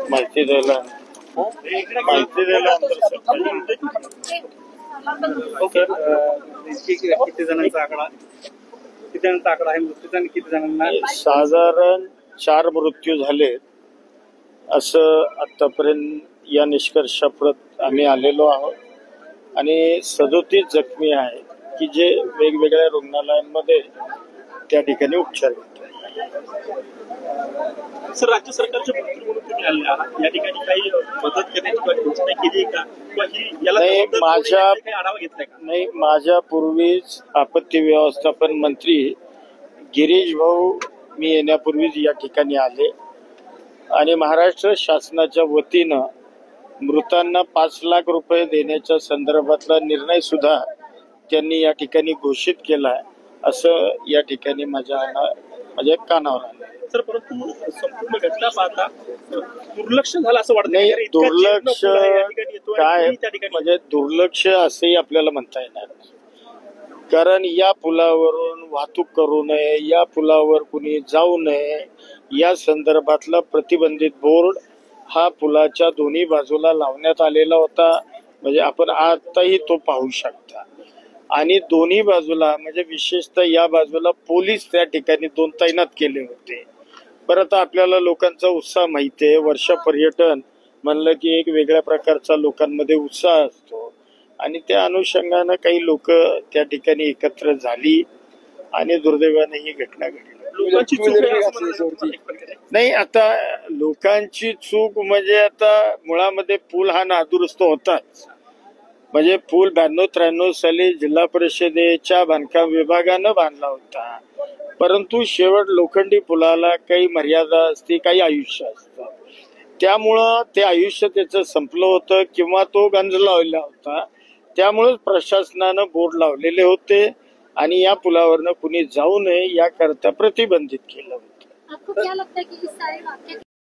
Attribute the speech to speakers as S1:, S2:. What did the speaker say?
S1: माहिती द्यायला
S2: किती जणांचा आकडा आहे मृत्यूचा आणि किती जणांना?
S1: साधारण 4 मृत्यू झाले असं आतापर्यंत या निष्कर्षाप्रत आम्ही आलेलो आहोत आणि 37 जखमी आहेत की जे वेगवेगळ्या रुग्णालयांमध्ये त्या ठिकाणी उपचार घेतात.
S2: सर, राज्य सरकारचे मंत्री म्हणून तुम्ही आले आहात, या ठिकाणी काही मदत करण्याची घोषणा केली का? आढावा घेतलाय का?
S1: नाही, माझ्या पूर्वीच आपत्ती व्यवस्थापन मंत्री गिरीश भाऊ मी येण्यापूर्वीच या ठिकाणी आले आणि महाराष्ट्र शासनाच्या वतीनं मृतांना 5 लाख रुपये देण्याच्या संदर्भातला निर्णय सुद्धा त्यांनी या ठिकाणी घोषित केलाय असं या ठिकाणी माझ्या कानावर आलं.
S2: सर, परंतु संपूर्ण घटना पाहता दुर्लक्ष झालं असं वाटत
S1: नाही. दुर्लक्ष काय म्हणजे दुर्लक्ष असंही आपल्याला म्हणता येणार नाही, कारण या पुलावरून वाहतूक करू नये, या पुलावर कुणी जाऊ नये या संदर्भातला प्रतिबंधित बोर्ड हा पुलाच्या दोन्ही बाजूला लावण्यात आलेला होता. म्हणजे आपण आताही तो पाहू शकता आणि दोन्ही बाजूला म्हणजे विशेषतः या बाजूला पोलीस त्या ठिकाणी 2 तैनात केले होते. परत आपल्याला लोकांचा उत्साह माहिती आहे, वर्ष पर्यटन म्हणलं की एक वेगळ्या प्रकारचा लोकांमध्ये उत्साह असतो आणि त्या अनुषंगानं काही लोक त्या ठिकाणी एकत्र झाली आणि दुर्दैवाने ही घटना घडली. नाही, आता लोकांची चूक म्हणजे आता मुळामध्ये पूल हा नादुरुस्त होताच. म्हणजे पूल 92-93 साली जिल्हा परिषदेच्या बांधकाम विभागानं बांधला होता, परंतु शेवट लोखंडी पुलाला काही मर्यादा असते, काही आयुष्य असतं. त्यामुळं ते आयुष्य त्याचं संपलं होतं किंवा तो गंज लावलेला होता. त्यामुळे प्रशासनानं बोर्ड लावलेले होते आणि या पुलावरनं कुणी जाऊ नये याकरता प्रतिबंधित केलं होतं.